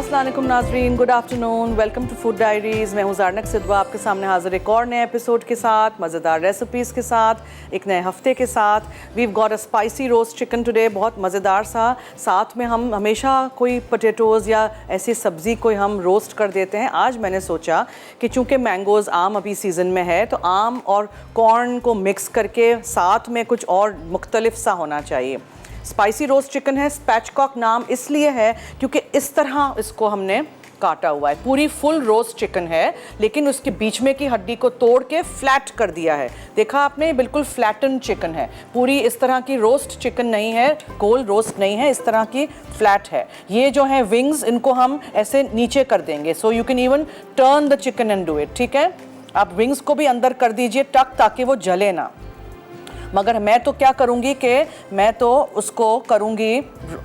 अस्सलाम वालेकुम नाज़रीन, good afternoon, welcome to food diaries. मैं हूँ ज़ारनक सिद्वा, आपके सामने हाज़िर एक और नए एपिसोड के साथ, मज़ेदार रेसिपीज़ के साथ, एक नए हफ्ते के साथ। We've got a spicy roast chicken today, बहुत मज़ेदार सा। साथ में हम हमेशा कोई पोटैटोज़ या ऐसी सब्ज़ी कोई हम रोस्ट कर देते हैं। आज मैंने सोचा कि चूँकि मैंगोज़ आम अभी सीज़न में है, तो आम और कॉर्न को मिक्स करके साथ में कुछ और मुख्तलिफ सा होना चाहिए। स्पाइसी रोस्ट चिकन है, स्पैचकॉक नाम इसलिए है क्योंकि इस तरह इसको हमने काटा हुआ है। पूरी फुल रोस्ट चिकन है, लेकिन उसके बीच में की हड्डी को तोड़ के फ्लैट कर दिया है। देखा आपने, बिल्कुल फ्लैटन चिकन है। पूरी इस तरह की रोस्ट चिकन नहीं है, गोल रोस्ट नहीं है, इस तरह की फ्लैट है। ये जो है विंग्स, इनको हम ऐसे नीचे कर देंगे, so you can even turn the chicken and do it. ठीक है, आप विंग्स को भी अंदर कर दीजिए टक, ताकि वो जले ना। मगर मैं तो क्या करूँगी कि मैं तो उसको करूँगी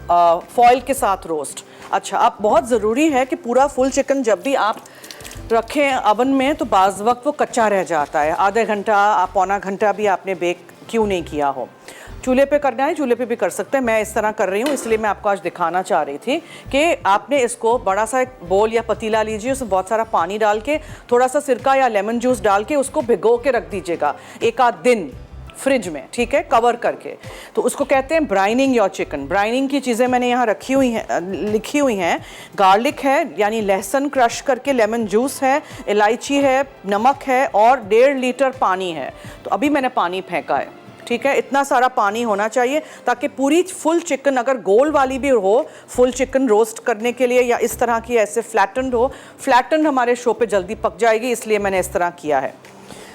फॉइल के साथ रोस्ट। अच्छा, अब बहुत ज़रूरी है कि पूरा फुल चिकन जब भी आप रखें अवन में, तो बाज़ वक्त वो कच्चा रह जाता है। आधे घंटा, पौना घंटा भी आपने बेक क्यों नहीं किया हो। चूल्हे पे करना है, चूल्हे पे भी कर सकते हैं। मैं इस तरह कर रही हूँ, इसलिए मैं आपको आज दिखाना चाह रही थी कि आपने इसको बड़ा सा एक बोल या पतीला लीजिए, उसमें बहुत सारा पानी डाल के, थोड़ा सा सिरका या लेमन जूस डाल के उसको भिगो के रख दीजिएगा एक आध दिन फ्रिज में। ठीक है, कवर करके। तो उसको कहते हैं ब्राइनिंग योर चिकन। ब्राइनिंग की चीज़ें मैंने यहाँ रखी हुई हैं, लिखी हुई हैं। गार्लिक है, यानी लहसुन क्रश करके, लेमन जूस है, इलायची है, नमक है और 1.5 लीटर पानी है। तो अभी मैंने पानी फेंका है। ठीक है, इतना सारा पानी होना चाहिए ताकि पूरी फुल चिकन, अगर गोल वाली भी हो फुल चिकन रोस्ट करने के लिए, या इस तरह की ऐसे फ्लैटन्ड हो, फ्लैटन्ड हमारे शो पे जल्दी पक जाएगी, इसलिए मैंने इस तरह किया है।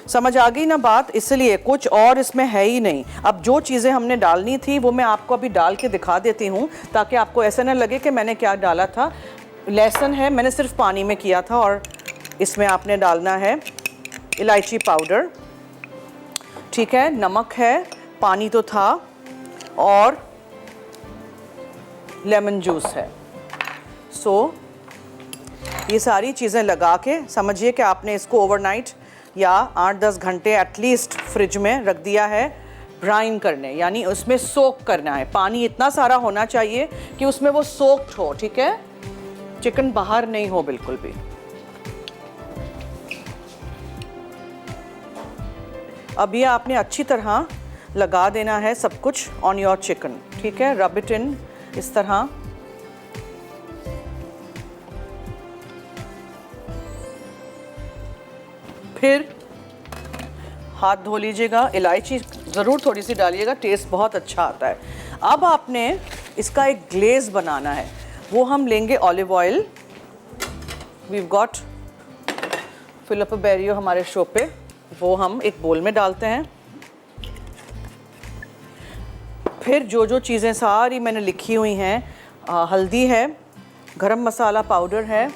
समझ आ गई ना बात? इसलिए कुछ और इसमें है ही नहीं। अब जो चीज़ें हमने डालनी थी वो मैं आपको अभी डाल के दिखा देती हूँ, ताकि आपको ऐसा ना लगे कि मैंने क्या डाला था। लहसुन है, मैंने सिर्फ पानी में किया था, और इसमें आपने डालना है इलायची पाउडर। ठीक है, नमक है, पानी तो था, और लेमन जूस है। सो ये सारी चीज़ें लगा के समझिए कि आपने इसको ओवरनाइट या 8-10 घंटे एटलीस्ट फ्रिज में रख दिया है ब्राइन करने, यानी उसमें सोक करना है। पानी इतना सारा होना चाहिए कि उसमें वो सोक्ड हो। ठीक है, चिकन बाहर नहीं हो बिल्कुल भी। अब ये आपने अच्छी तरह लगा देना है सब कुछ ऑन योर चिकन। ठीक है, रब इट इन इस तरह। फिर हाथ धो लीजिएगा, इलायची ज़रूर थोड़ी सी डालिएगा, टेस्ट बहुत अच्छा आता है। अब आपने इसका एक ग्लेज बनाना है, वो हम लेंगे olive oil. We've got Filippo Berio हमारे शो पे, वो हम एक बोल में डालते हैं। फिर जो जो चीज़ें सारी मैंने लिखी हुई हैं, हल्दी है, गरम मसाला पाउडर है,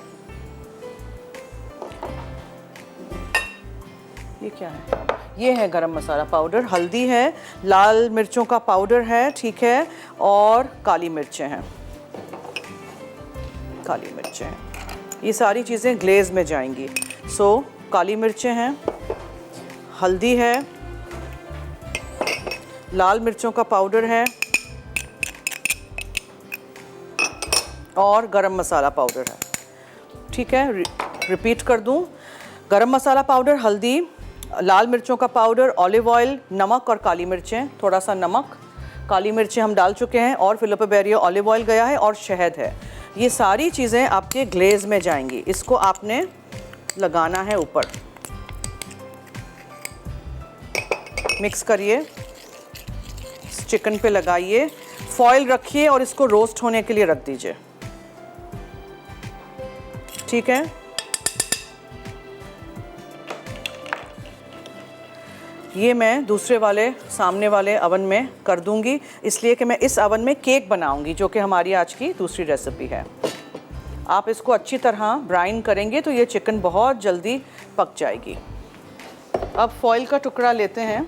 ये क्या है, ये है गरम मसाला पाउडर, हल्दी है, लाल मिर्चों का पाउडर है, ठीक है, और काली मिर्चें हैं, काली मिर्चें हैं। ये सारी चीज़ें ग्लेज में जाएंगी। सो काली मिर्चें हैं, हल्दी है, लाल मिर्चों का पाउडर है, और गरम मसाला पाउडर है। ठीक है, रिपीट कर दूं, गरम मसाला पाउडर, हल्दी, लाल मिर्चों का पाउडर, ऑलिव ऑयल, नमक और काली मिर्चें। थोड़ा सा नमक, काली मिर्चें हम डाल चुके हैं, और फिलिप बेरियो ऑलिव ऑयल गया है, और शहद है। ये सारी चीज़ें आपके ग्लेज में जाएंगी। इसको आपने लगाना है ऊपर, मिक्स करिए, चिकन पे लगाइए, फॉइल रखिए और इसको रोस्ट होने के लिए रख दीजिए। ठीक है, ये मैं दूसरे वाले सामने वाले अवन में कर दूंगी, इसलिए कि मैं इस अवन में केक बनाऊंगी, जो कि हमारी आज की दूसरी रेसिपी है। आप इसको अच्छी तरह ब्राइन करेंगे तो ये चिकन बहुत जल्दी पक जाएगी। अब फॉइल का टुकड़ा लेते हैं,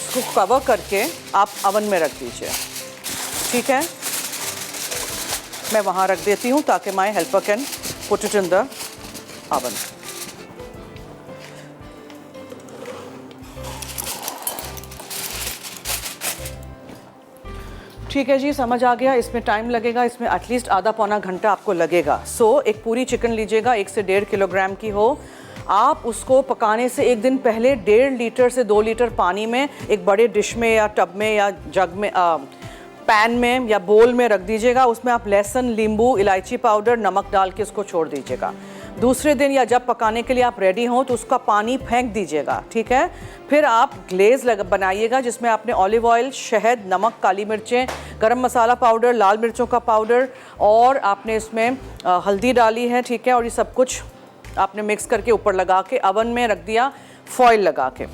इसको कवर करके आप अवन में रख दीजिए। ठीक है, मैं वहाँ रख देती हूँ ताकि my helper can put it in the oven. ठीक है जी, समझ आ गया। इसमें टाइम लगेगा, इसमें एटलीस्ट आधा पौना घंटा आपको लगेगा। एक पूरी चिकन लीजिएगा, 1 से 1.5 किलोग्राम की हो। आप उसको पकाने से एक दिन पहले 1.5 लीटर से 2 लीटर पानी में एक बड़े डिश में या टब में या जग में पैन में या बोल में रख दीजिएगा। उसमें आप लहसुन, नींबू, इलायची पाउडर, नमक डाल के उसको छोड़ दीजिएगा। दूसरे दिन या जब पकाने के लिए आप रेडी हों तो उसका पानी फेंक दीजिएगा, ठीक है। फिर आप ग्लेज़ बनाइएगा जिसमें आपने ऑलिव ऑयल, शहद, नमक, काली मिर्चें, गरम मसाला पाउडर, लाल मिर्चों का पाउडर और आपने इसमें हल्दी डाली है, ठीक है। और ये सब कुछ आपने मिक्स करके ऊपर लगा के अवन में रख दिया फॉइल लगा के।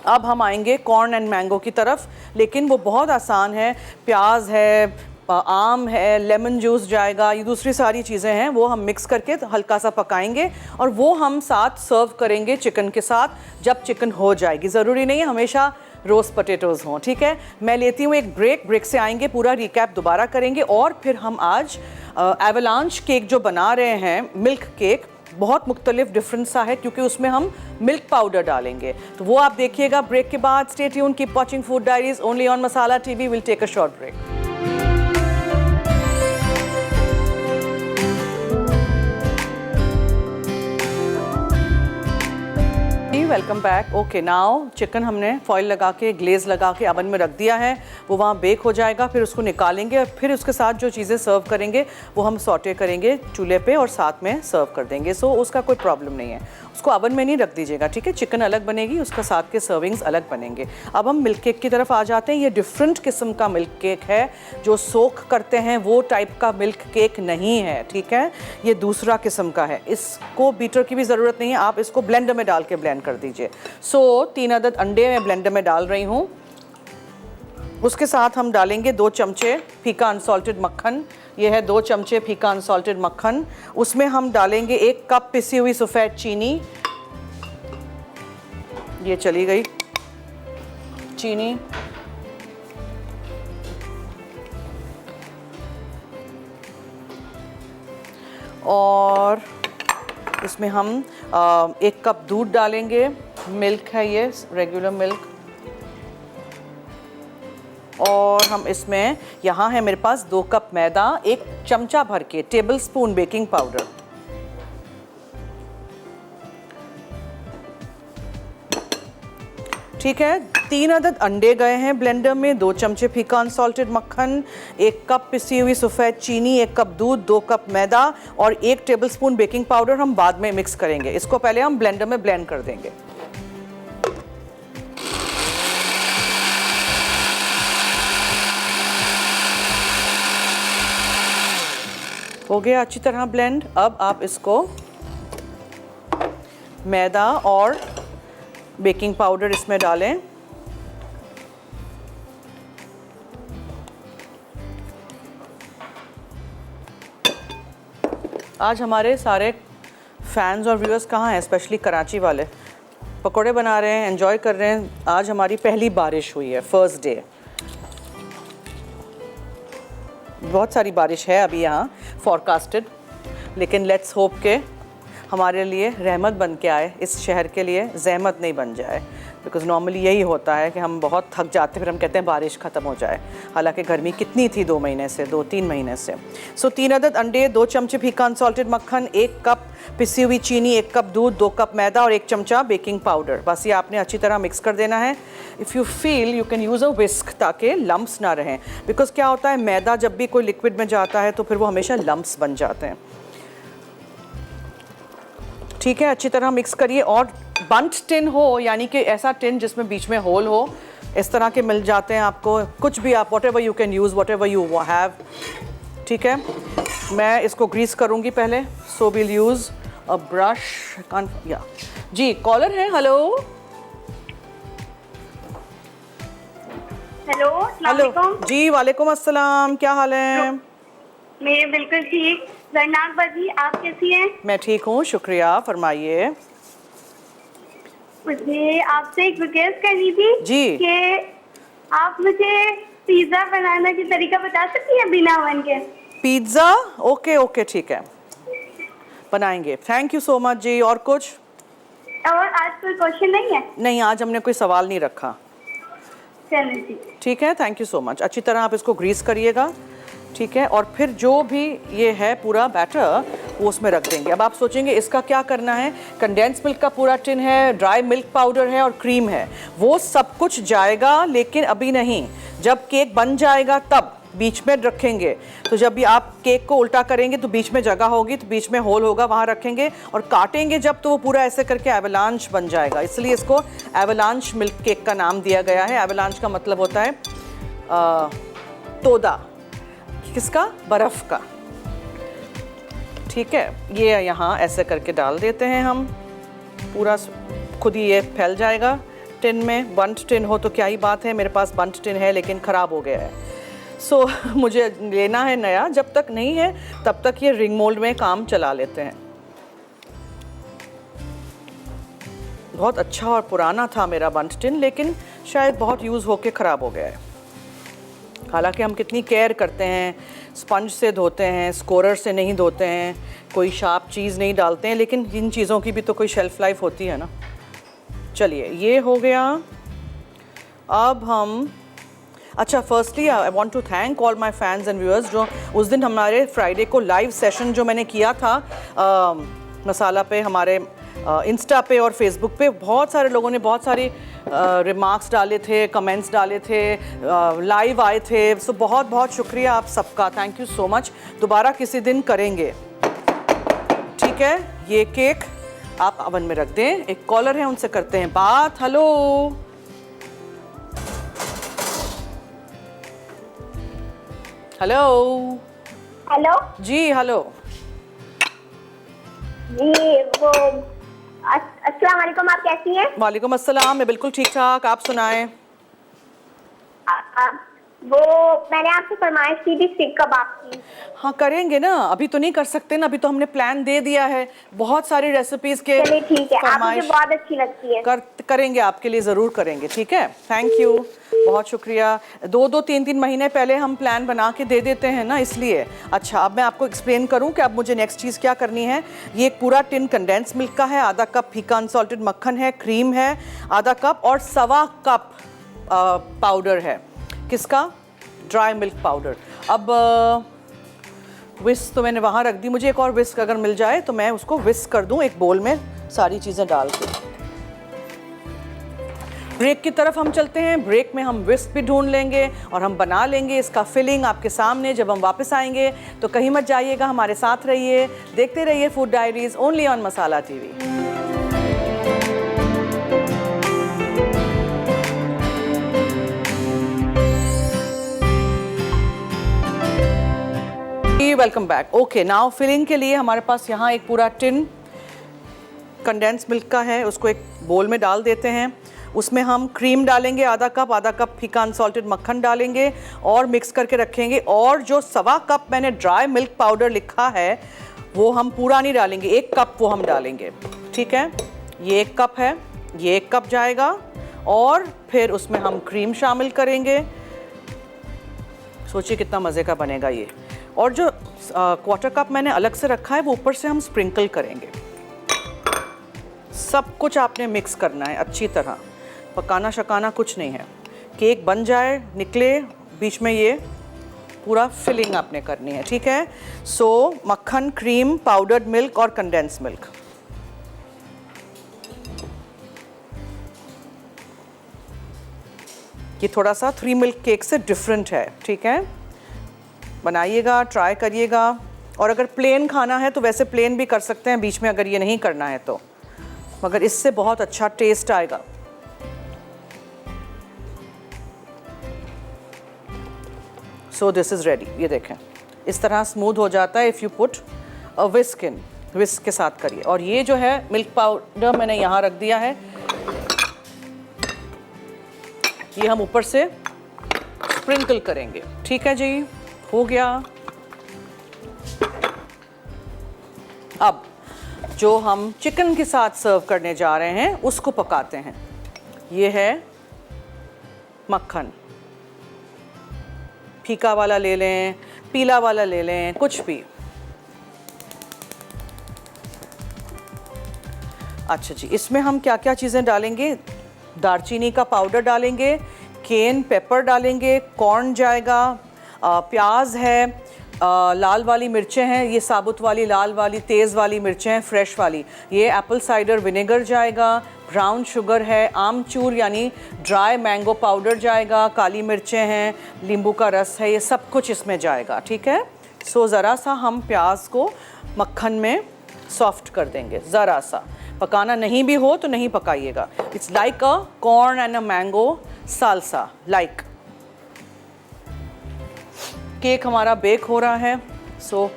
अब हम आएंगे कॉर्न एंड मैंगो की तरफ, लेकिन वो बहुत आसान है। प्याज है, आम है, लेमन जूस जाएगा, ये दूसरी सारी चीज़ें हैं, वो हम मिक्स करके हल्का सा पकाएंगे और वो हम साथ सर्व करेंगे चिकन के साथ जब चिकन हो जाएगी। ज़रूरी नहीं है हमेशा रोस्ट पोटैटोज़ हों, ठीक है। मैं लेती हूँ एक ब्रेक से आएंगे, पूरा रिकैप दोबारा करेंगे और फिर हम आज एवलांच केक जो बना रहे हैं, मिल्क केक, बहुत मुख्तलिफ डिफरेंट सा है क्योंकि उसमें हम मिल्क पाउडर डालेंगे। तो वो आप देखिएगा ब्रेक के बाद। Stay tuned, keep watching food diaries only on Masala TV. Will take a short break. Welcome back. Okay, now chicken हमने फॉइल लगा के, ग्लेज लगा के अवन में रख दिया है, वो वहाँ बेक हो जाएगा। फिर उसको निकालेंगे और फिर उसके साथ जो चीज़ें सर्व करेंगे वो हम सॉटे करेंगे चूल्हे पे और साथ में सर्व कर देंगे। उसका कोई प्रॉब्लम नहीं है, उसको अवन में नहीं रख दीजिएगा, ठीक है। चिकन अलग बनेगी, उसका साथ के सर्विंग्स अलग बनेंगे। अब हम मिल्क केक की तरफ आ जाते हैं। ये डिफरेंट किस्म का मिल्क केक है, जो सोक करते हैं वो टाइप का मिल्क केक नहीं है, ठीक है। ये दूसरा किस्म का है। इसको बीटर की भी ज़रूरत नहीं है, आप इसको ब्लेंडर में डाल के ब्लेंड कर दीजिए। 3 अदद अंडे मैं ब्लेंडर में डाल रही हूँ। उसके साथ हम डालेंगे 2 चमचे फीका अनसॉल्टेड मक्खन। ये है 2 चमचे फीका अनसॉल्टेड मक्खन। उसमें हम डालेंगे 1 कप पिसी हुई सफ़ेद चीनी। ये चली गई चीनी। और इसमें हम 1 कप दूध डालेंगे। मिल्क है ये, रेगुलर मिल्क। और हम इसमें, यहाँ है मेरे पास 2 कप मैदा, 1 चमचा भर के टेबल स्पून बेकिंग पाउडर, ठीक है। 3 अदद अंडे गए हैं ब्लेंडर में, 2 चमचे फीका अनसॉल्टेड मक्खन, 1 कप पिसी हुई सफ़ेद चीनी, 1 कप दूध, 2 कप मैदा और 1 टेबल स्पून बेकिंग पाउडर हम बाद में मिक्स करेंगे। इसको पहले हम ब्लेंडर में ब्लेंड कर देंगे। हो गया अच्छी तरह ब्लेंड। अब आप इसको मैदा और बेकिंग पाउडर इसमें डालें। आज हमारे सारे फैंस और व्यूअर्स कहाँ हैं, स्पेशली कराची वाले। पकोड़े बना रहे हैं, एंजॉय कर रहे हैं। आज हमारी पहली बारिश हुई है, फर्स्ट डे। बहुत सारी बारिश है अभी यहाँ फॉरकास्टेड, लेकिन लेट्स होप के हमारे लिए रहमत बन के आए, इस शहर के लिए ज़हमत नहीं बन जाए। बिकॉज़ नॉर्मली यही होता है कि हम बहुत थक जाते हैं, फिर हम कहते हैं बारिश ख़त्म हो जाए। हालांकि गर्मी कितनी थी 2-3 महीने से। 3 अदद अंडे, 2 चमचे फीका अनसॉल्टेड मक्खन, 1 कप पिसी हुई चीनी, 1 कप दूध, 2 कप मैदा और 1 चमचा बेकिंग पाउडर। बस ये आपने अच्छी तरह मिक्स कर देना है। If you feel you can use a whisk ताकि लम्प्स ना रहें। बिकॉज़ क्या होता है, मैदा जब भी कोई लिक्विड में जाता है तो फिर वो हमेशा लम्प्स बन जाते हैं, ठीक है। अच्छी तरह मिक्स करिए। और बंट टिन हो, यानी कि ऐसा टिन जिसमें बीच में होल हो, इस तरह के मिल जाते हैं आपको। कुछ भी आप whatever you can use, whatever you have, ठीक है। मैं इसको ग्रीस करूँगी पहले। So will use a brush. या जी, कॉलर है। हेलो हेलो जी, वालेकुम अस्सलाम। क्या हाल है? मैं बिल्कुल ठीक। जरनाक बाजी, आप कैसी हैं? मैं ठीक हूँ, शुक्रिया। फरमाइए। मुझे आपसे एक रिक्वेस्ट करनी थी जी कि आप मुझे पिज़्ज़ा बनाने की तरीका बता सकती हैं बिना ओवन के? पिज़्ज़ा? ओके ठीक है, बनाएंगे। थैंक यू सो मच जी। और कुछ? और आज कोई क्वेश्चन नहीं है? नहीं, आज हमने कोई सवाल नहीं रखा। चलो ठीक। ठीक है, थैंक यू सो मच। अच्छी तरह आप इसको ग्रीस करिएगा, ठीक है। और फिर जो भी ये है पूरा बैटर वो उसमें रख देंगे। अब आप सोचेंगे इसका क्या करना है, कंडेंस मिल्क का पूरा टिन है, ड्राई मिल्क पाउडर है और क्रीम है, वो सब कुछ जाएगा, लेकिन अभी नहीं। जब केक बन जाएगा तब बीच में रखेंगे। तो जब भी आप केक को उल्टा करेंगे तो बीच में जगह होगी, तो बीच में होल होगा, वहाँ रखेंगे और काटेंगे जब, तो वो पूरा ऐसे करके एवलांच बन जाएगा। इसलिए इसको एवलांच मिल्क केक का नाम दिया गया है। एवलांच का मतलब होता है तोदा, किसका, बर्फ़ का, ठीक है। ये यहाँ ऐसे करके डाल देते हैं हम, पूरा खुद ही ये फैल जाएगा टिन में। बंट टिन हो तो क्या ही बात है, मेरे पास बंट टिन है लेकिन ख़राब हो गया है, सो मुझे लेना है नया। जब तक नहीं है तब तक ये रिंग मोल्ड में काम चला लेते हैं। बहुत अच्छा और पुराना था मेरा बंट टिन, लेकिन शायद बहुत यूज़ होके ख़राब हो गया है। हालांकि हम कितनी केयर करते हैं, स्पंज से धोते हैं, स्कोरर से नहीं धोते हैं, कोई शार्प चीज़ नहीं डालते हैं, लेकिन इन चीज़ों की भी तो कोई शेल्फ़ लाइफ होती है ना। चलिए ये हो गया। अब हम अच्छा, firstly I want to thank all my fans and viewers, जो उस दिन हमारे फ्राइडे को लाइव सेशन जो मैंने किया था मसाला पे, हमारे इंस्टा पे और फेसबुक पे, बहुत सारे लोगों ने बहुत सारी रिमार्क्स डाले थे, कमेंट्स डाले थे, लाइव आए थे। सो बहुत बहुत शुक्रिया आप सबका, थैंक यू सो मच। दोबारा किसी दिन करेंगे, ठीक है। ये केक आप अवन में रख दें। एक कॉलर है, उनसे करते हैं बात। हेलो हेलो हेलो जी, हेलो जी, वो अस्सलाम वालेकुम, आप कैसी हैं? वालेकुम अस्सलाम, मैं बिल्कुल ठीक ठाक, आप सुनाएं। वो मैंने आपसे फरमाइश की थी सीख कबाब की। हाँ करेंगे ना, अभी तो नहीं कर सकते ना, अभी तो हमने प्लान दे दिया है। बहुत सारी रेसिपीज़ के चलिए ठीक है, आप मुझे फरमाइश बहुत अच्छी लगती है। करेंगे, आपके लिए ज़रूर करेंगे, ठीक है। थैंक यू, बहुत शुक्रिया। 2-3 महीने पहले हम प्लान बना के दे देते हैं ना, इसलिए। अच्छा, अब मैं आपको एक्सप्लेन करूं कि अब मुझे नेक्स्ट चीज़ क्या करनी है। ये एक पूरा टिन कंडेंस मिल्क का है, आधा कप फीका अनसॉल्टेड मक्खन है, क्रीम है आधा कप, और 1.25 कप पाउडर है, किसका, ड्राई मिल्क पाउडर। अब विस्क तो मैंने वहाँ रख दी, मुझे एक और विस्क अगर मिल जाए तो मैं उसको विस्क कर दूँ एक बोल में सारी चीज़ें डाल के। ब्रेक की तरफ हम चलते हैं। ब्रेक में हम विस्क भी ढूंढ लेंगे और हम बना लेंगे इसका फिलिंग आपके सामने। जब हम वापस आएंगे तो कहीं मत जाइएगा, हमारे साथ रहिए, देखते रहिए food diaries only on Masala TV. Welcome back. Okay, now filling के लिए हमारे पास यहाँ एक पूरा टिन कंडेंस मिल्क का है, उसको एक बोल में डाल देते हैं। उसमें हम क्रीम डालेंगे आधा कप फीका अनसॉल्टेड मक्खन डालेंगे और मिक्स करके रखेंगे। और जो 1.25 कप मैंने ड्राई मिल्क पाउडर लिखा है वो हम पूरा नहीं डालेंगे, 1 कप वो हम डालेंगे, ठीक है। ये 1 कप है, ये 1 कप जाएगा और फिर उसमें हम क्रीम शामिल करेंगे। सोचिए कितना मज़े का बनेगा ये। और जो 1/4 कप मैंने अलग से रखा है वो ऊपर से हम स्प्रिंकल करेंगे। सब कुछ आपने मिक्स करना है अच्छी तरह, पकाना शकाना कुछ नहीं है। केक बन जाए, निकले, बीच में ये पूरा फिलिंग आपने करनी है, ठीक है। सो मक्खन, क्रीम, पाउडर्ड मिल्क और कंडेंस मिल्क। ये थोड़ा सा 3 मिल्क केक से डिफरेंट है, ठीक है। बनाइएगा, ट्राई करिएगा। और अगर प्लेन खाना है तो वैसे प्लेन भी कर सकते हैं बीच में, अगर ये नहीं करना है तो, मगर इससे बहुत अच्छा टेस्ट आएगा। So this is ready. ये देखें इस तरह स्मूथ हो जाता है इफ़ यू पुट अ विस्क इन। विस्क के साथ करिए। और ये जो है मिल्क पाउडर मैंने यहाँ रख दिया है, ये हम ऊपर से स्प्रिंकल करेंगे, ठीक है जी। हो गया। अब जो हम चिकन के साथ सर्व करने जा रहे हैं उसको पकाते हैं। ये है मक्खन, फीका वाला ले लें, पीला वाला ले लें, कुछ भी। अच्छा जी, इसमें हम क्या क्या चीज़ें डालेंगे। दालचीनी का पाउडर डालेंगे, केन पेपर डालेंगे, कॉर्न जाएगा, प्याज है, लाल वाली मिर्चें हैं, ये साबुत वाली लाल वाली तेज़ वाली मिर्चें हैं, फ्रेश वाली, ये एप्पल साइडर विनेगर जाएगा, ब्राउन शुगर है, आमचूर यानी ड्राई मैंगो पाउडर जाएगा, काली मिर्चें हैं, नींबू का रस है, ये सब कुछ इसमें जाएगा। ठीक है, सो ज़रा सा हम प्याज को मक्खन में सॉफ्ट कर देंगे, ज़रा सा। पकाना नहीं भी हो तो नहीं पकाइएगा। It's like a corn and a mango salsa like. Cake हमारा बेक हो रहा है, सो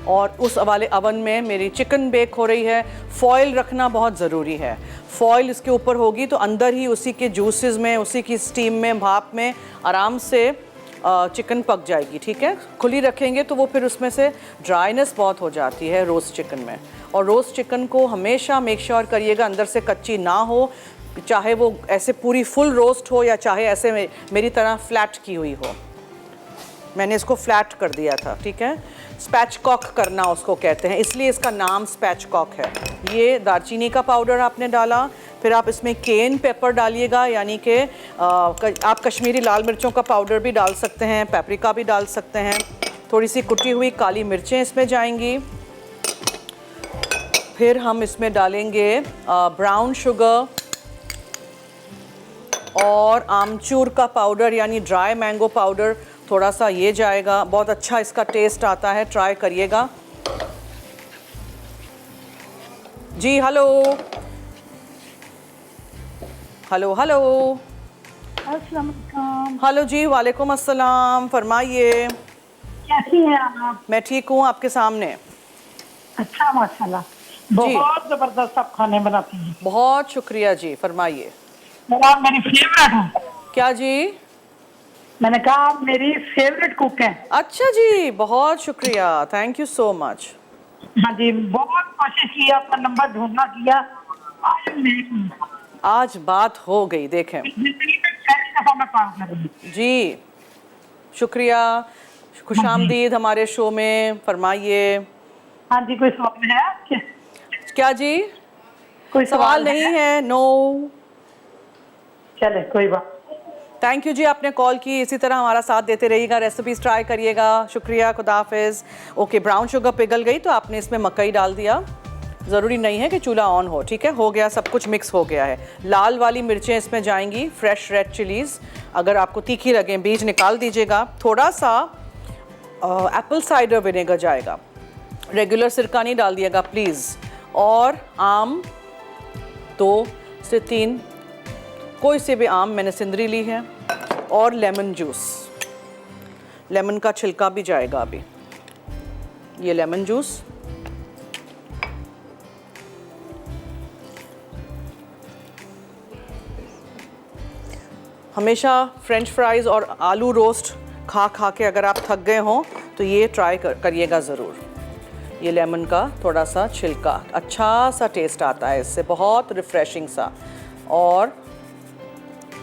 और उस वाले अवन में मेरी चिकन बेक हो रही है। फॉइल रखना बहुत ज़रूरी है, फॉइल इसके ऊपर होगी तो अंदर ही उसी के जूसेस में, उसी की स्टीम में, भाप में आराम से चिकन पक जाएगी। ठीक है, खुली रखेंगे तो वो फिर उसमें से ड्राइनेस बहुत हो जाती है रोस्ट चिकन में। और रोस्ट चिकन को हमेशा मेक श्योर करिएगा अंदर से कच्ची ना हो, चाहे वो ऐसे पूरी फुल रोस्ट हो या चाहे ऐसे मेरी तरह फ्लैट की हुई हो। मैंने इसको फ्लैट कर दिया था। ठीक है, स्पैचकॉक करना उसको कहते हैं, इसलिए इसका नाम स्पैचकॉक है। ये दालचीनी का पाउडर आपने डाला, फिर आप इसमें केन पेपर डालिएगा, यानी कि आप कश्मीरी लाल मिर्चों का पाउडर भी डाल सकते हैं, पेपरिका भी डाल सकते हैं। थोड़ी सी कुटी हुई काली मिर्चें इसमें जाएंगी। फिर हम इसमें डालेंगे ब्राउन शुगर और आमचूर का पाउडर यानी ड्राई मैंगो पाउडर, थोड़ा सा ये जाएगा, बहुत अच्छा इसका टेस्ट आता है, ट्राई करिएगा। जी हेलो हेलो हेलो अस्सलाम वालेकुम। हेलो जी, वालेकुम अस्सलाम, फरमाइए। कैसी हैं आप? मैं ठीक हूँ, आपके सामने। अच्छा माशाल्लाह, बहुत जबरदस्त आप खाने बनाती हैं। बहुत शुक्रिया जी, फरमाइए। आप मेरी फेवरेट हैं। क्या जी? मैंने कहा आप मेरी फेवरेट कुक हैं। अच्छा जी, बहुत शुक्रिया, थैंक यू सो मच। हाँ जी, बहुत कोशिश की, आपका नंबर ढूंढना किया, आज नहीं। आज बात हो गई, देखें। जिंदगी में पहली दफा मैं कॉल कर रही हूँ। जी शुक्रिया, खुशामदीद हमारे शो में, फरमाइए। हाँ जी, कोई सवाल है आपके? क्या जी? कोई सवाल नहीं है, नो। चले, कोई बात। थैंक यू जी, आपने कॉल की, इसी तरह हमारा साथ देते रहिएगा, रेसिपीज ट्राई करिएगा। शुक्रिया, खुदा हाफिज़। ओके, ब्राउन शुगर पिघल गई तो आपने इसमें मकई डाल दिया, ज़रूरी नहीं है कि चूल्हा ऑन हो। ठीक है, हो गया, सब कुछ मिक्स हो गया है। लाल वाली मिर्चें इसमें जाएंगी, फ्रेश रेड चिलीज़, अगर आपको तीखी लगें बीज निकाल दीजिएगा। थोड़ा सा एप्पल साइडर विनेगर जाएगा, रेगुलर सिरका नहीं डाल दिएगा प्लीज़। और आम 2 से 3, कोई से भी आम, मैंने सिंदरी ली है, और लेमन जूस, लेमन का छिलका भी जाएगा अभी, ये लेमन जूस। हमेशा फ्रेंच फ्राइज़ और आलू रोस्ट खा खा के अगर आप थक गए हों तो ये ट्राई करिएगा ज़रूर। ये लेमन का थोड़ा सा छिलका, अच्छा सा टेस्ट आता है इससे, बहुत रिफ़्रेशिंग सा। और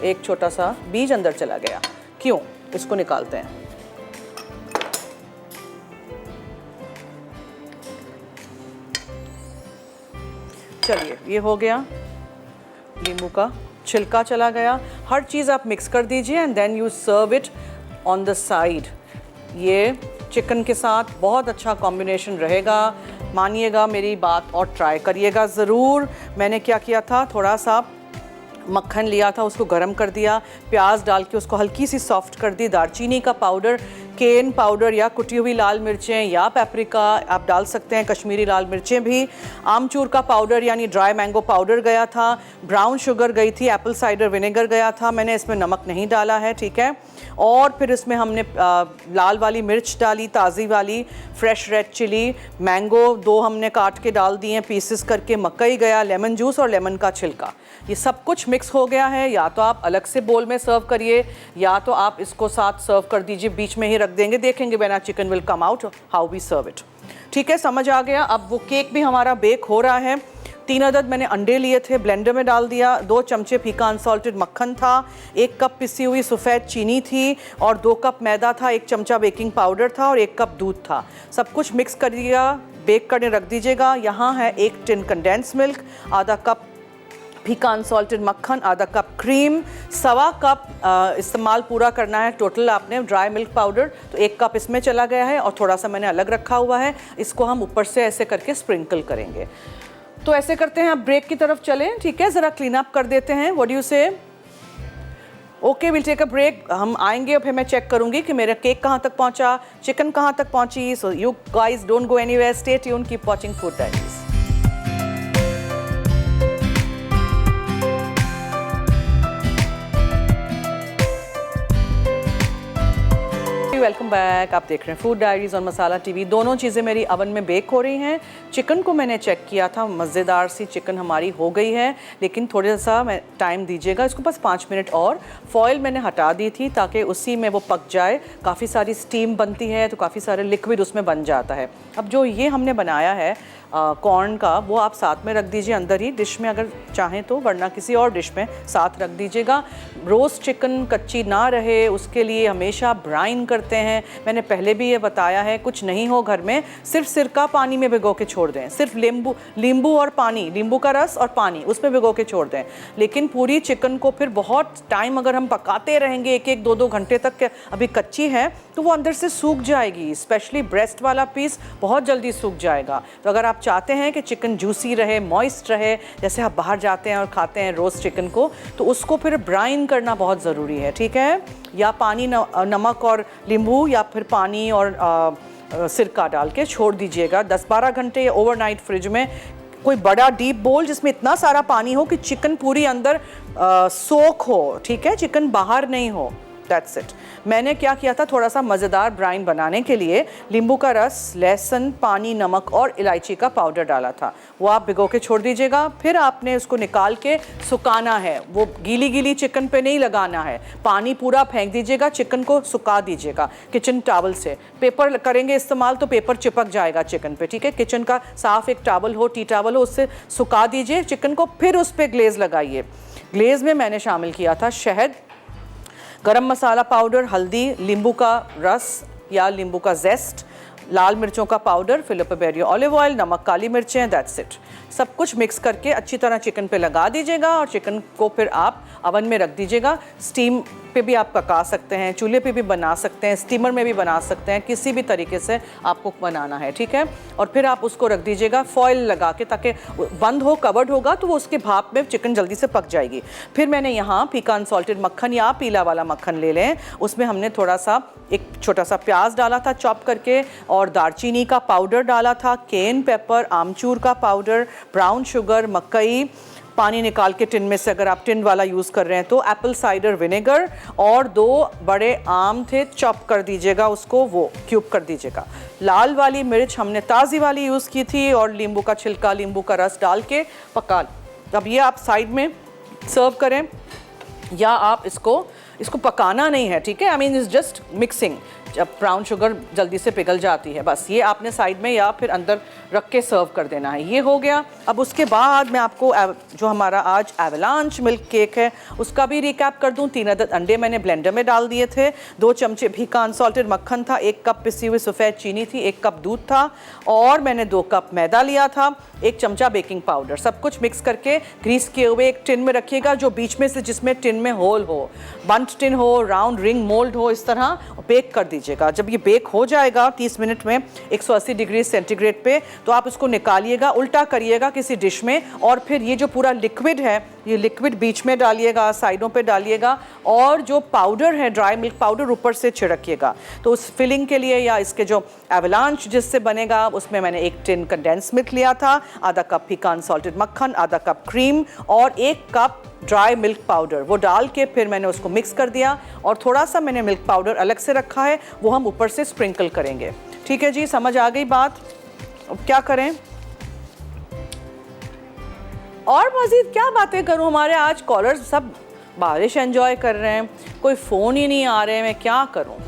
एक छोटा सा बीज अंदर चला गया, क्यों? इसको निकालते हैं। चलिए, ये हो गया, नींबू का छिलका चला गया। हर चीज़ आप मिक्स कर दीजिए and then you serve it on the side. ये चिकन के साथ बहुत अच्छा कॉम्बिनेशन रहेगा, मानिएगा मेरी बात और ट्राई करिएगा ज़रूर। मैंने क्या किया था, थोड़ा सा मक्खन लिया था, उसको गरम कर दिया, प्याज डाल के उसको हल्की सी सॉफ्ट कर दी, दालचीनी का पाउडर, केन पाउडर या कुटी हुई लाल मिर्चें या पेपरिका आप डाल सकते हैं, कश्मीरी लाल मिर्चें भी, आमचूर का पाउडर यानी ड्राई मैंगो पाउडर गया था, ब्राउन शुगर गई थी, एप्पल साइडर विनेगर गया था, मैंने इसमें नमक नहीं डाला है। ठीक है, और फिर इसमें हमने लाल वाली मिर्च डाली, ताज़ी वाली फ्रेश रेड चिली, मैंगो 2 हमने काट के डाल दिए हैं पीसेस करके, मकई गया, लेमन जूस और लेमन का छिलका, ये सब कुछ मिक्स हो गया है। या तो आप अलग से बोल में सर्व करिए या तो आप इसको साथ सर्व कर दीजिए, बीच में ही रख देंगे, देखेंगे when our chicken will come out how we serve it. ठीक है, समझ आ गया। अब वो केक भी हमारा बेक हो रहा है। 3 अदद मैंने अंडे लिए थे, ब्लेंडर में डाल दिया, 2 चमचे फीका अनसॉल्टेड मक्खन था, 1 कप पिसी हुई सफ़ेद चीनी थी और 2 कप मैदा था, 1 चमचा बेकिंग पाउडर था और 1 कप दूध था। सब कुछ मिक्स कर दिया, बेक करने रख दीजिएगा। यहाँ है 1 टिन कंडेंस मिल्क, आधा कप पीकान सॉल्टेड मक्खन, आधा कप क्रीम, सवा कप इस्तेमाल पूरा करना है टोटल आपने ड्राई मिल्क पाउडर, तो 1 कप इसमें चला गया है और थोड़ा सा मैंने अलग रखा हुआ है। इसको हम ऊपर से ऐसे करके स्प्रिंकल करेंगे। तो ऐसे करते हैं, आप ब्रेक की तरफ चलें, ठीक है, ज़रा क्लीन अप कर देते हैं। What do you say? Okay, will take a break. हम आएंगे और फिर मैं चेक करूंगी कि मेरा केक कहाँ तक पहुँचा, चिकन कहाँ तक पहुँची। So you guys don't go anywhere, stay tuned, keep watching food diaries. Welcome back. आप देख रहे हैं फूड डायरीज और मसाला टीवी। दोनों चीज़ें मेरी अवन में बेक हो रही हैं। चिकन को मैंने चेक किया था, मज़ेदार सी चिकन हमारी हो गई है, लेकिन थोड़ा सा मैं टाइम दीजिएगा इसको, बस 5 मिनट और। फॉइल मैंने हटा दी थी ताकि उसी में वो पक जाए। काफ़ी सारी स्टीम बनती है तो काफ़ी सारे लिक्विड उसमें बन जाता है। अब जो ये हमने बनाया है कॉर्न का, वो आप साथ में रख दीजिए अंदर ही डिश में अगर चाहें तो, वरना किसी और डिश में साथ रख दीजिएगा। रोस्ट चिकन कच्ची ना रहे उसके लिए हमेशा ब्राइन करते हैं। मैंने पहले भी ये बताया है, कुछ नहीं हो घर में, सिर्फ सिरका पानी में भिगो के छोड़ दें, सिर्फ नींबू और पानी, नींबू का रस और पानी उसमें भिगो के छोड़ दें। लेकिन पूरी चिकन को फिर बहुत टाइम अगर हम पकाते रहेंगे, 1-1, 2-2 घंटे तक अभी कच्ची है, तो वो अंदर से सूख जाएगी। स्पेशली ब्रेस्ट वाला पीस बहुत जल्दी सूख जाएगा। तो अगर आप चाहते हैं कि चिकन जूसी रहे, मॉइस्ट रहे, जैसे आप बाहर जाते हैं और खाते हैं रोस्ट चिकन को, तो उसको फिर ब्राइन करना बहुत ज़रूरी है, ठीक है। या पानी, नमक और नींबू, या फिर पानी और सिरका डाल के छोड़ दीजिएगा 10-12 घंटे या ओवरनाइट फ्रिज में। कोई बड़ा डीप बोल जिसमें इतना सारा पानी हो कि चिकन पूरी अंदर सोख हो, ठीक है, चिकन बाहर नहीं हो। That's it. मैंने क्या किया था, थोड़ा सा मज़ेदार ब्राइन बनाने के लिए नींबू का रस, लहसुन, पानी, नमक और इलायची का पाउडर डाला था। वो आप भिगो के छोड़ दीजिएगा। फिर आपने उसको निकाल के सुखाना है। वो गीली गीली चिकन पे नहीं लगाना है। पानी पूरा फेंक दीजिएगा, चिकन को सुखा दीजिएगा किचन टॉवल से। पेपर करेंगे इस्तेमाल तो पेपर चिपक जाएगा चिकन पे, ठीक है। किचन का साफ एक टॉवल हो, टी टॉवल हो, उससे सुखा दीजिए चिकन को। फिर उस पर ग्लेज़ लगाइए। ग्लेज़ में मैंने शामिल किया था शहद, गरम मसाला पाउडर, हल्दी, नींबू का रस या नींबू का जेस्ट, लाल मिर्चों का powder, Filippo Berio olive oil, नमक, काली मिर्चें, दैट्स इट। सब कुछ मिक्स करके अच्छी तरह चिकन पे लगा दीजिएगा और चिकन को फिर आप अवन में रख दीजिएगा। स्टीम पे भी आप पका सकते हैं, चूल्हे पे भी बना सकते हैं, स्टीमर में भी बना सकते हैं, किसी भी तरीके से आपको बनाना है, ठीक है। और फिर आप उसको रख दीजिएगा फॉइल लगा के, ताकि बंद हो, कवर्ड होगा तो वो उसके भाप में चिकन जल्दी से पक जाएगी। फिर मैंने यहाँ पीकान सॉल्टेड मक्खन या पीला वाला मक्खन ले लें, उसमें हमने थोड़ा सा एक छोटा सा प्याज डाला था चॉप करके, और दालचीनी का पाउडर डाला था, केन पेपर, आमचूर का पाउडर, ब्राउन शुगर, मकई, पानी निकाल के टिन में से अगर आप टिन वाला यूज़ कर रहे हैं तो, एप्पल साइडर विनेगर, और 2 बड़े आम थे, चॉप कर दीजिएगा उसको, वो क्यूब कर दीजिएगा। लाल वाली मिर्च हमने ताज़ी वाली यूज़ की थी, और नींबू का छिलका, नींबू का रस डाल के पका। अब ये आप साइड में सर्व करें, या आप इसको पकाना नहीं है, ठीक है। I mean it's just mixing. जब ब्राउन शुगर जल्दी से पिघल जाती है, बस ये आपने साइड में या फिर अंदर रख के सर्व कर देना है। ये हो गया। अब उसके बाद मैं आपको जो हमारा आज एवलांच मिल्क केक है उसका भी रिकैप कर दूं। 3 अदद अंडे मैंने ब्लेंडर में डाल दिए थे, 2 चमचे पीकान सॉल्टेड मक्खन था, 1 कप पिसी हुई सफ़ेद चीनी थी, 1 कप दूध था, और मैंने 2 कप मैदा लिया था, 1 चमचा बेकिंग पाउडर। सब कुछ मिक्स करके ग्रीस किए हुए एक टिन में रखिएगा, जो बीच में से जिसमें टिन में होल हो, बंट टिन हो, राउंड रिंग मोल्ड हो, इस तरह बेक कर दीजिएगा। जब ये बेक हो जाएगा 30 मिनट में 180 डिग्री सेंटीग्रेड पे, तो आप उसको निकालिएगा, उल्टा करिएगा किसी डिश में, और फिर ये जो पूरा लिक्विड है, ये लिक्विड बीच में डालिएगा, साइडों पे डालिएगा, और जो पाउडर है ड्राई मिल्क पाउडर ऊपर से छिड़किएगा। तो उस फिलिंग के लिए, या इसके जो एवलांच जिससे बनेगा, उसमें मैंने 1 टिन कंडेंस मिल्क लिया था, आधा कप पीकान सॉल्टेड मक्खन, आधा कप क्रीम, और 1 कप ड्राई मिल्क पाउडर, वो डाल के फिर मैंने उसको मिक्स कर दिया, और थोड़ा सा मैंने मिल्क पाउडर अलग से रखा है, वो हम ऊपर से स्प्रिंकल करेंगे। ठीक है जी, समझ आ गई बात? अब क्या करें और मज़ीद क्या बातें करूं? हमारे आज कॉलर्स सब बारिश एंजॉय कर रहे हैं, कोई फ़ोन ही नहीं आ रहे, मैं क्या करूं?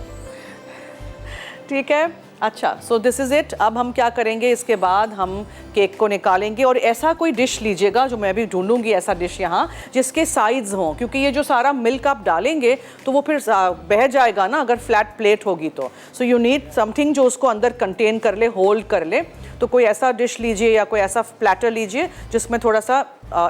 ठीक है, अच्छा, सो दिस इज़ इट। अब हम क्या करेंगे, इसके बाद हम केक को निकालेंगे, और ऐसा कोई डिश लीजिएगा, जो मैं भी ढूंढूंगी ऐसा डिश यहाँ, जिसके साइड्स हों, क्योंकि ये जो सारा मिल्क आप डालेंगे तो वो फिर बह जाएगा ना अगर फ्लैट प्लेट होगी तो। सो यू नीड समथिंग जो उसको अंदर कंटेन कर ले, होल्ड कर ले। तो कोई ऐसा डिश लीजिए या कोई ऐसा प्लेटर लीजिए जिसमें थोड़ा सा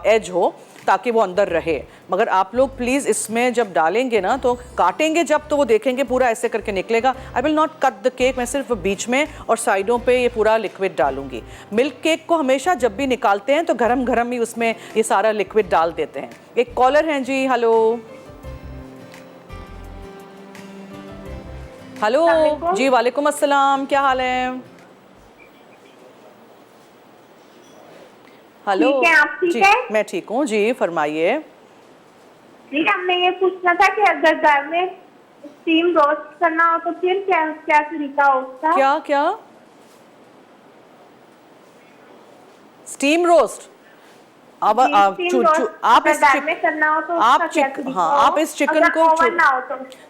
एज हो। ताकि वो अंदर रहे। मगर आप लोग प्लीज़ इसमें जब डालेंगे ना तो काटेंगे जब, तो वो देखेंगे पूरा ऐसे करके निकलेगा। I will not cut the cake, मैं सिर्फ बीच में और साइडों पे ये पूरा लिक्विड डालूंगी। मिल्क केक को हमेशा जब भी निकालते हैं तो गरम गरम ही उसमें ये सारा लिक्विड डाल देते हैं। एक कॉलर हैं जी, हेलो हेलो जी, वालेकुम अस्सलाम, क्या हाल है? हेलो ठीक है, आप ठीक जी, है? मैं ठीक हूँ जी, फरमाइए। जी, हमने ये पूछना था कि अगर घर में स्टीम रोस्ट करना हो तो फिर क्या क्या तरीका हो उसका? क्या क्या? Steam roast? अब जी, आप स्टीम चू, चू, रोस्ट आप अगर इस घर में करना हो तो आप उसका क्या चिक तरीका हाँ हो? आप इस चिकन अगर को ओवन ना हो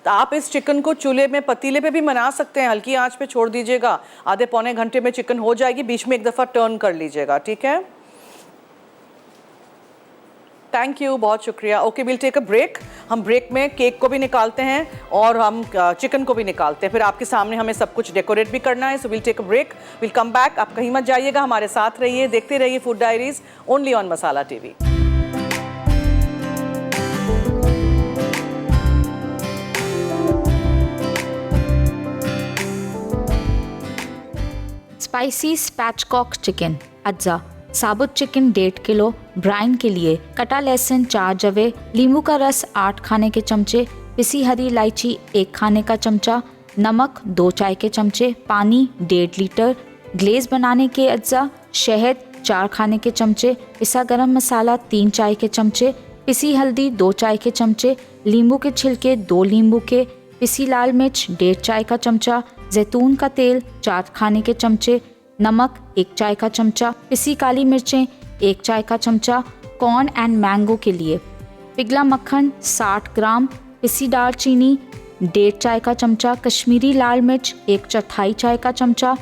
तो आप इस चिकन को चूल्हे में पतीले पे भी बना सकते हैं, हल्की आंच पे छोड़ दीजिएगा, आधे पौने घंटे में चिकन हो जाएगी, बीच में एक दफ़ा टर्न कर लीजिएगा, ठीक है? थैंक यू, बहुत शुक्रिया। Okay, will take a break. हम ब्रेक में केक को भी निकालते हैं और हम चिकन को भी निकालते हैं, फिर आपके सामने हमें सब कुछ डेकोरेट भी करना है। So will take a break, will come back. आप कहीं मत जाइएगा, हमारे साथ रहिए, देखते रहिए food diaries only on Masala TV. Spicy spatchcock chicken अज्जा। साबुत चिकन 1.5 किलो। ब्राइन के लिए कटा लहसुन 4 जवे, नींबू का रस 8 खाने के चमचे, पिसी हरी इलायची 1 खाने का चमचा, नमक 2 चाय के चमचे, पानी 1.5 लीटर। ग्लेज बनाने के अज्जा शहद 4 खाने के चमचे, पिसा गरम मसाला 3 चाय के चमचे, पिसी हल्दी 2 चाय के चमचे, नींबू के छिलके 2 नींबू के, पिसी लाल मिर्च 1.5 चाय का चमचा, जैतून का तेल 4 खाने के चमचे, नमक 1 चाय का चमचा, पिसी काली मिर्चें 1 चाय का चमचा। कॉर्न एंड मैंगो के लिए पिघला मक्खन 60 ग्राम, पिसी दालचीनी 1.5 चाय का चमचा, कश्मीरी लाल मिर्च 1/4 चाय का चमचा,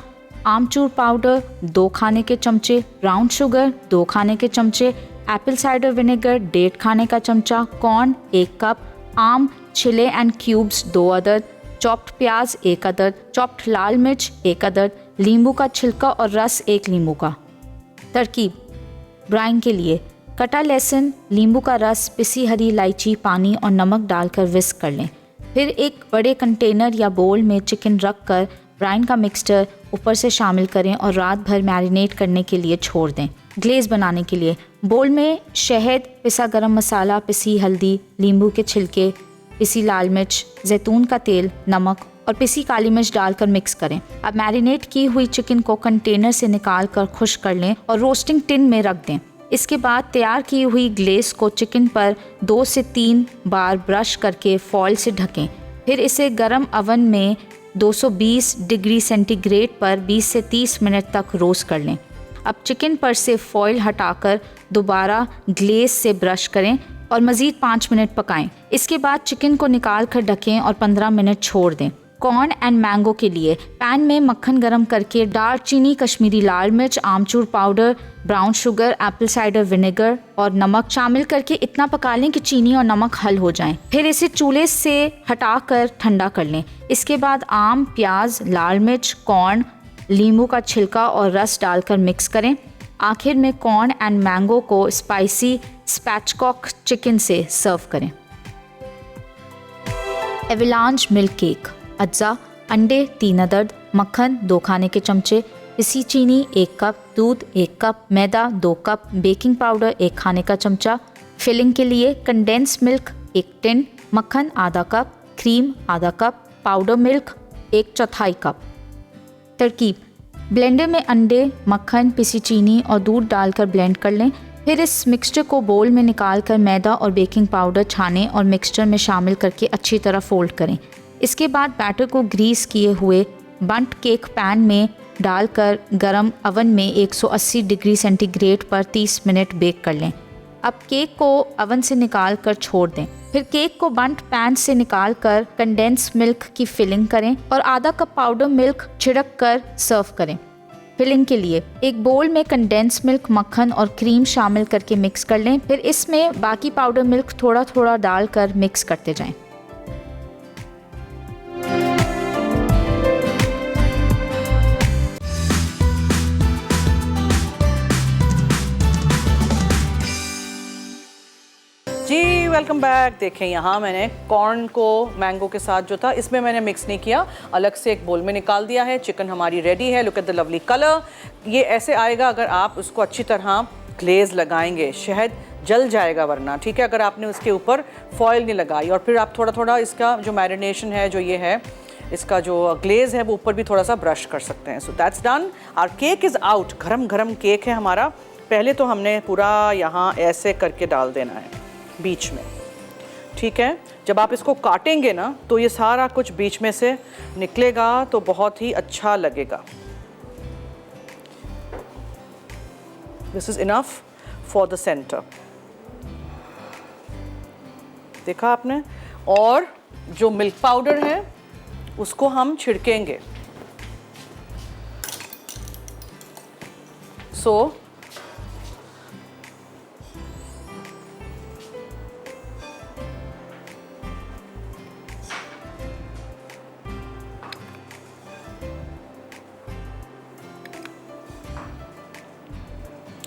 आमचूर पाउडर 2 खाने के चमचे, ब्राउन शुगर 2 खाने के चमचे, एप्पल साइडर विनेगर 1.5 खाने का चमचा, कॉर्न 1 कप, आम छिले एंड क्यूब्स 2 अदद, चॉप्ड प्याज 1 अदद, चॉप्ड लाल मिर्च 1 अदद, नींबू का छिलका और रस 1 नींबू का। तरकीब: ब्राइन के लिए कटा लहसुन, नींबू का रस, पिसी हरी इलायची, पानी और नमक डालकर विस्क कर लें। फिर एक बड़े कंटेनर या बोल में चिकन रख कर ब्राइन का मिक्सचर ऊपर से शामिल करें और रात भर मैरिनेट करने के लिए छोड़ दें। ग्लेज बनाने के लिए बोल में शहद, पिसा गरम मसाला, पिसी हल्दी, नींबू के छिलके, पिसी लाल मिर्च, जैतून का तेल, नमक और पिसी काली मिर्च डालकर मिक्स करें। अब मैरिनेट की हुई चिकन को कंटेनर से निकाल कर खुश्क कर लें और रोस्टिंग टिन में रख दें। इसके बाद तैयार की हुई ग्लेस को चिकन पर 2 से 3 बार ब्रश करके फॉइल से ढकें। फिर इसे गर्म ओवन में 220 डिग्री सेंटीग्रेड पर 20 से 30 मिनट तक रोस्ट कर लें। अब चिकन पर से फॉइल हटाकर दोबारा ग्लेस से ब्रश करें और मज़ीद 5 मिनट पकाएं। इसके बाद चिकन को निकाल कर ढकें और 15 मिनट छोड़ दें। कॉर्न एंड मैंगो के लिए पैन में मक्खन गरम करके दालचीनी, कश्मीरी लाल मिर्च, आमचूर powder, brown sugar, apple cider vinegar और नमक शामिल करके इतना पका लें कि चीनी और नमक हल हो जाएं। फिर इसे चूल्हे से हटाकर ठंडा कर लें। इसके बाद आम, प्याज, लाल मिर्च, कॉर्न, नींबू का छिलका और रस डालकर मिक्स करें। आखिर में कॉर्न एंड मैंगो को स्पाइसी स्पैचकॉक चिकन से सर्व करें। एवलांच मिल्क केक अज्जा। अंडे 3 अदद, मक्खन 2 खाने के चमचे, पिसी चीनी 1 कप, दूध 1 कप, मैदा 2 कप, बेकिंग पाउडर 1 खाने का चमचा। फिलिंग के लिए कंडेंस मिल्क 1 टिन, मक्खन आधा कप, क्रीम आधा कप, पाउडर मिल्क 1/4 कप। तरकीब: ब्लेंडर में अंडे, मक्खन, पिसी चीनी और दूध डालकर ब्लेंड कर लें। फिर इस मिक्सचर को बोल में निकाल कर मैदा और बेकिंग पाउडर छानें और मिक्सचर में शामिल करके अच्छी तरह फोल्ड करें। इसके बाद बैटर को ग्रीस किए हुए बंट केक पैन में डालकर गरम ओवन में 180 डिग्री सेंटीग्रेड पर 30 मिनट बेक कर लें। अब केक को ओवन से निकाल कर छोड़ दें। फिर केक को बंट पैन से निकाल कर कंडेंस मिल्क की फिलिंग करें और आधा कप पाउडर मिल्क छिड़क कर सर्व करें। फिलिंग के लिए एक बोल में कंडेंस मिल्क, मक्खन और क्रीम शामिल करके मिक्स कर लें। फिर इसमें बाकी पाउडर मिल्क थोड़ा थोड़ा डालकर मिक्स करते जाएं। Welcome back. देखें यहाँ मैंने कॉर्न को मैंगो के साथ जो था इसमें मैंने मिक्स नहीं किया, अलग से एक बोल में निकाल दिया है। चिकन हमारी रेडी है। Look at the lovely colour. ये ऐसे आएगा अगर आप उसको अच्छी तरह ग्लेज लगाएंगे, शहद जल जाएगा वरना, ठीक है, अगर आपने उसके ऊपर फॉयल नहीं लगाई। और फिर आप थोड़ा थोड़ा इसका जो मैरिनेशन है, जो ये है इसका जो ग्लेज है वो ऊपर भी थोड़ा सा ब्रश कर सकते हैं। So that's done. Our cake is out. गरम गरम केक है हमारा। पहले तो हमने पूरा यहाँ ऐसे करके डाल देना है बीच में, ठीक है। जब आप इसको काटेंगे ना तो ये सारा कुछ बीच में से निकलेगा तो बहुत ही अच्छा लगेगा। This is enough for the centre, देखा आपने। और जो मिल्क पाउडर है उसको हम छिड़केंगे। सो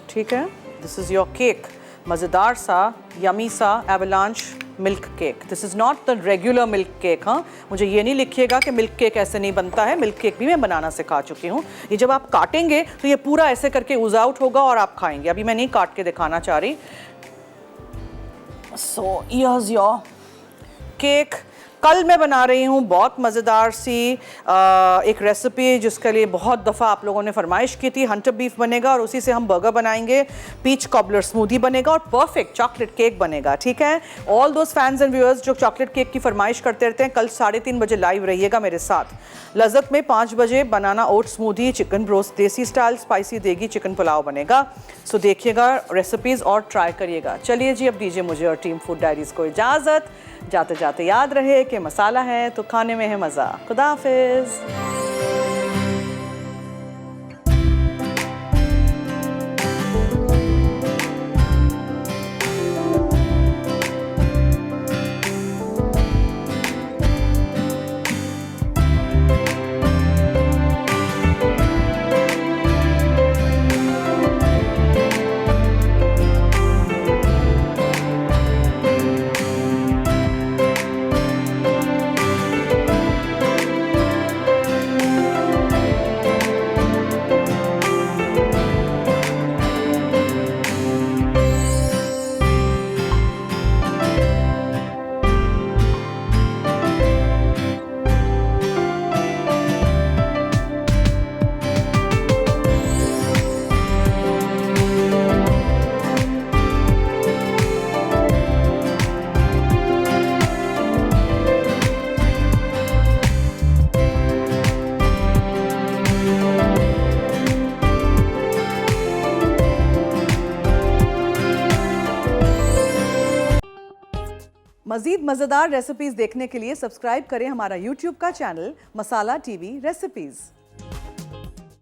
ठीक है, दिस इज़ योर केक। मज़ेदार सा यमी सा avalanche milk cake. This is not the regular milk cake. हाँ, मुझे ये नहीं लिखिएगा कि मिल्क केक ऐसे नहीं बनता है। मिल्क केक भी मैं बनाना सिखा चुकी हूँ। ये जब आप काटेंगे तो ये पूरा ऐसे करके ऊज़ आउट होगा और आप खाएंगे। अभी मैं नहीं काट के दिखाना चाह रही। So here's your cake. कल मैं बना रही हूँ बहुत मज़ेदार सी एक रेसिपी जिसके लिए बहुत दफ़ा आप लोगों ने फरमाइश की थी। हंटर बीफ बनेगा और उसी से हम बर्गर बनाएंगे, पीच कॉबलर स्मूदी बनेगा और परफेक्ट चॉकलेट केक बनेगा, ठीक है। All those fans and viewers जो चॉकलेट केक की फरमाइश करते रहते हैं, कल 3:30 बजे लाइव रहिएगा मेरे साथ। लज़्ज़त में 5 बजे बनाना ओट स्मूदी, चिकन ब्रोस्ट देसी स्टाइल, स्पाइसी देगी चिकन पुलाव बनेगा। सो देखिएगा रेसिपीज़ और ट्राई करिएगा। चलिए जी, अब दीजिए मुझे और टीम फूड डायरीज़ को इजाज़त। जाते जाते याद रहे कि मसाला है तो खाने में है मज़ा। खुदा हाफिज़। मज़ीद मज़ेदार रेसिपीज़ देखने के लिए सब्सक्राइब करें हमारा YouTube का चैनल मसाला टीवी रेसिपीज़।